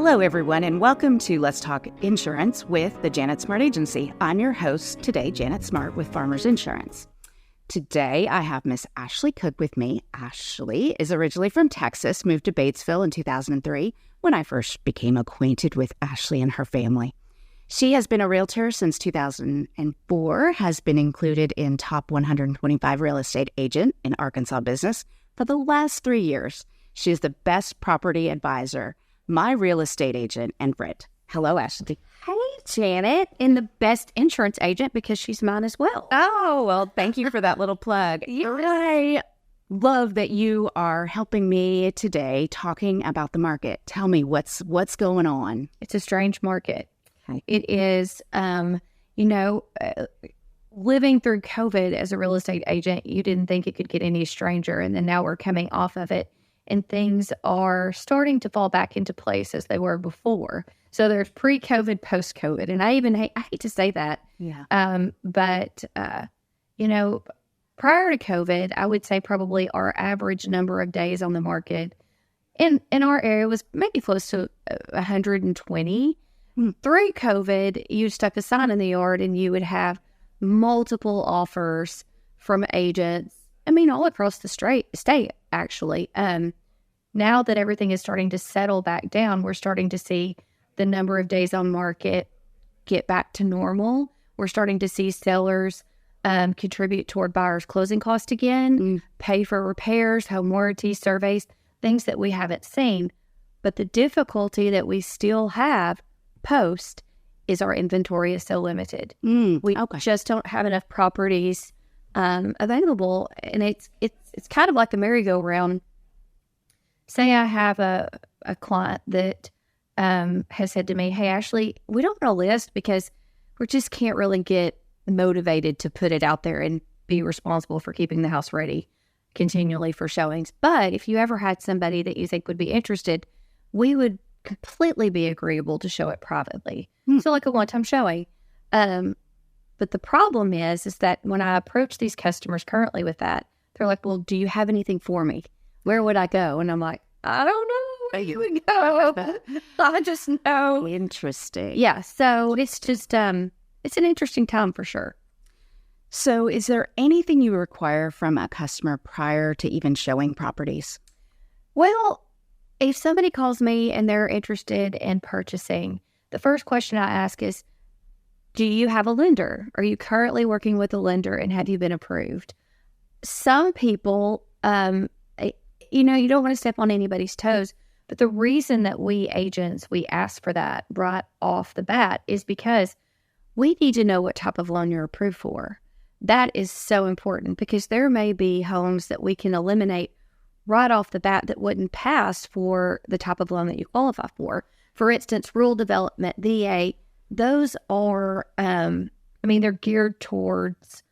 Hello, everyone, and welcome to Let's Talk Insurance with the Janet Smart Agency. I'm your host today, Janet Smart with Farmers Insurance. Today, I have Miss Ashely Cook with me. Ashely is originally from Texas, moved to Batesville in 2003 when I first became acquainted with Ashely and her family. She has been a realtor since 2004, has been included in top 125 real estate agent in Arkansas business for the last 3 years. She is the best property advisor, my real estate agent, and friend. Hello, Ashely. Hey, Janet, and the best insurance agent because she's mine as well. Oh, well, thank you for that little plug. I love that you are helping me today talking about the market. Tell me what's going on. It's a strange market. Okay. It is, living through COVID as a real estate agent, you didn't think it could get any stranger. And then now we're coming off of it and things are starting to fall back into place as they were before. So there's pre-COVID, post-COVID. And I hate to say that. Yeah. But prior to COVID, I would say probably our average number of days on the market in our area was maybe close to 120. Through COVID, you stuck a sign in the yard and you would have multiple offers from agents. I mean, all across the state, actually. Now that everything is starting to settle back down, we're starting to see the number of days on market get back to normal. We're starting to see sellers contribute toward buyers' closing costs again, pay for repairs, home warranty surveys, things that we haven't seen. But the difficulty that we still have post is our inventory is so limited. We just don't have enough properties available, and it's kind of like a merry-go-round. Say I have a client that has said to me, "Hey, Ashely, we don't want a list because we just can't really get motivated to put it out there and be responsible for keeping the house ready continually for showings. But if you ever had somebody that you think would be interested, we would completely be agreeable to show it privately." So like a one-time showing. But the problem is that when I approach these customers currently with that, they're like, "Well, do you have anything for me? Where would I go?" And I'm like, "I don't know where you would go. I just know." Interesting. Yeah. So it's just, it's an interesting time for sure. So is there anything you require from a customer prior to even showing properties? Well, if somebody calls me and they're interested in purchasing, the first question I ask is, do you have a lender? Are you currently working with a lender and have you been approved? Some people, you don't want to step on anybody's toes, but the reason that we agents, we ask for that right off the bat is because we need to know what type of loan you're approved for. That is so important because there may be homes that we can eliminate right off the bat that wouldn't pass for the type of loan that you qualify for. For instance, rural development, VA, those are, they're geared towards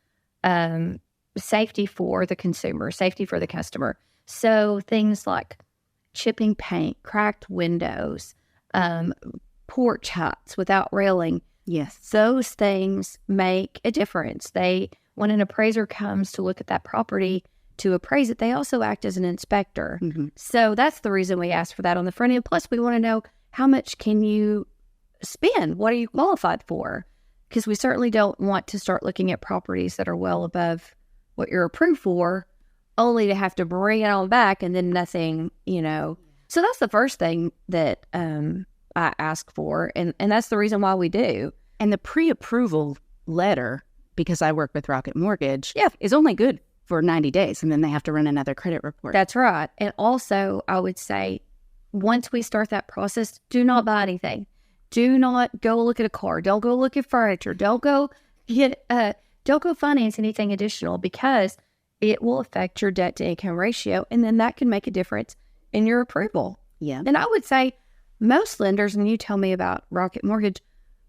safety for the consumer, safety for the customer. So things like chipping paint, cracked windows, porch huts without railing. Yes. Those things make a difference. When an appraiser comes to look at that property to appraise it, they also act as an inspector. So that's the reason we ask for that on the front end. Plus, we want to know how much can you spend? What are you qualified for? Because we certainly don't want to start looking at properties that are well above what you're approved for, only to have to bring it on back and then nothing, So that's the first thing that I ask for, and that's the reason why we do. And the pre-approval letter, because I work with Rocket Mortgage, Yeah. is only good for 90 days, and then they have to run another credit report. That's right. And also, I would say, once we start that process, do not buy anything. Do not go look at a car. Don't go look at furniture. Don't go finance anything additional because it will affect your debt to income ratio, and then that can make a difference in your approval. Yeah. And I would say most lenders, and you tell me about Rocket Mortgage,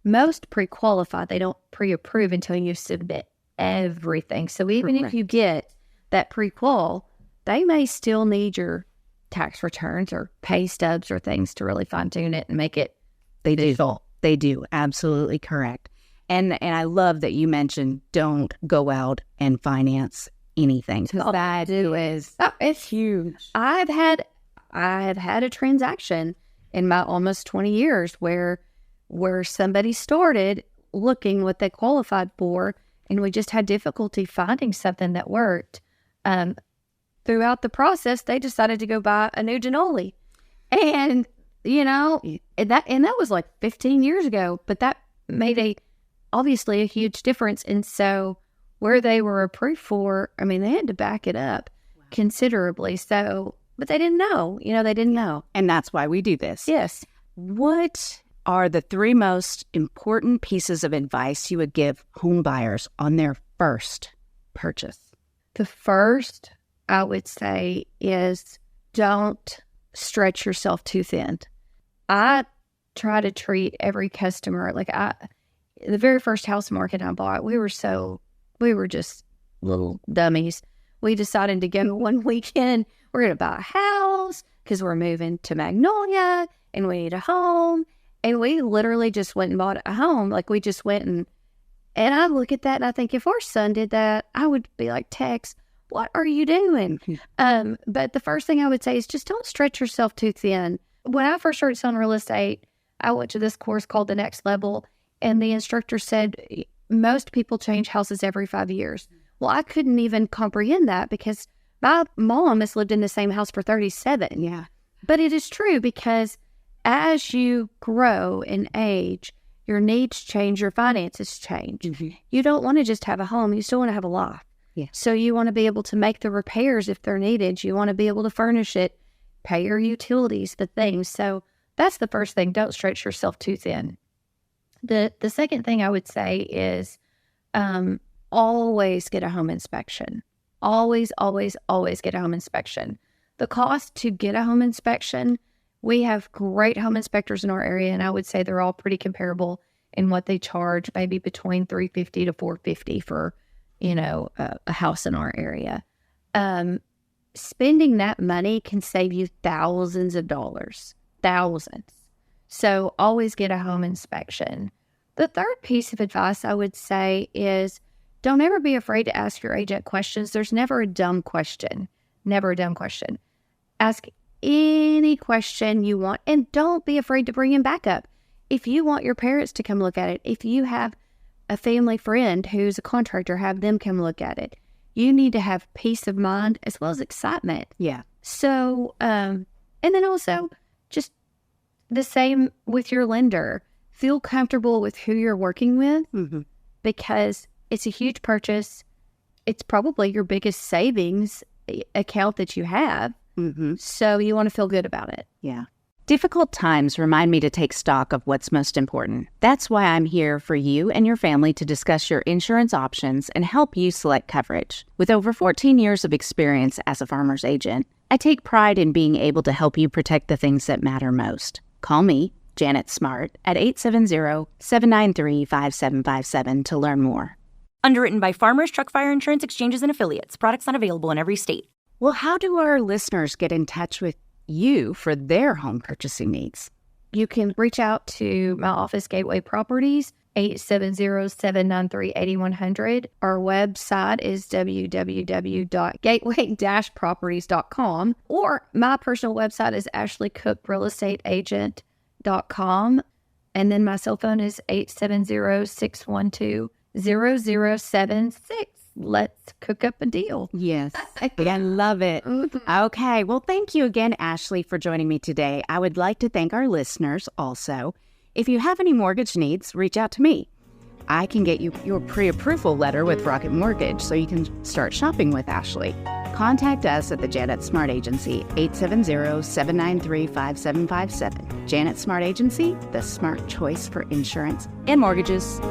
most pre-qualify. They don't pre-approve until you submit everything. So even if you get that pre-qual, they may still need your tax returns or pay stubs or things to really fine-tune it and make it digital. They do. Absolutely correct. And I love that you mentioned don't go out and finance anything. It's huge. I've had a transaction in my almost 20 years where somebody started looking what they qualified for, and we just had difficulty finding something that worked. Throughout the process, they decided to go buy a new Denoli. And, and that was like 15 years ago, but that made obviously a huge difference. And so where they were approved for, I mean, they had to back it up considerably. So, but they didn't know, they didn't know. And that's why we do this. Yes. What are the 3 most important pieces of advice you would give home buyers on their first purchase? The first, I would say, is don't stretch yourself too thin. I try to treat every customer the very first house market I bought, we were just little dummies. We decided to go one weekend. We're going to buy a house because we're moving to Magnolia and we need a home. And we literally just went and bought a home. Like, we just went and I look at that and I think, if our son did that, I would be like, Tex, what are you doing? But the first thing I would say is just don't stretch yourself too thin. When I first started selling real estate, I went to this course called The Next Level, and the instructor said most people change houses every 5 years. Well, I couldn't even comprehend that because my mom has lived in the same house for 37. Yeah. But it is true, because as you grow in age, your needs change, your finances change. Mm-hmm. You don't want to just have a home. You still want to have a life. Yeah. So you want to be able to make the repairs if they're needed. You want to be able to furnish it, pay your utilities, the things. So that's the first thing. Don't stretch yourself too thin. The second thing I would say is always get a home inspection. Always, always, always get a home inspection. The cost to get a home inspection, we have great home inspectors in our area, and I would say they're all pretty comparable in what they charge, maybe between $350 to $450 for a house in our area. Spending that money can save you thousands of dollars. Thousands. So always get a home inspection. The third piece of advice I would say is don't ever be afraid to ask your agent questions. There's never a dumb question. Never a dumb question. Ask any question you want, and don't be afraid to bring him back up. If you want your parents to come look at it, if you have a family friend who's a contractor, have them come look at it. You need to have peace of mind as well as excitement. Yeah. So, and then also just the same with your lender. Feel comfortable with who you're working with, because it's a huge purchase. It's probably your biggest savings account that you have. So you want to feel good about it. Yeah. Difficult times remind me to take stock of what's most important. That's why I'm here for you and your family to discuss your insurance options and help you select coverage. With over 14 years of experience as a farmer's agent, I take pride in being able to help you protect the things that matter most. Call me, Janet Smart, at 870-793-5757 to learn more. Underwritten by Farmers Truck Fire Insurance Exchanges and Affiliates. Products not available in every state. Well, how do our listeners get in touch with you for their home purchasing needs? You can reach out to my office, Gateway Properties, 870-793-8100. Our website is www.gateway-properties.com, or my personal website is ashleycookrealestateagent.com. And then my cell phone is 870-612-0076. Let's cook up a deal. Yes. I love it. Okay. Well, thank you again, Ashely, for joining me today. I would like to thank our listeners also. If you have any mortgage needs, reach out to me. I can get you your pre-approval letter with Rocket Mortgage so you can start shopping with Ashely. Contact us at the Janet Smart Agency, 870-793-5757. Janet Smart Agency, the smart choice for insurance and mortgages.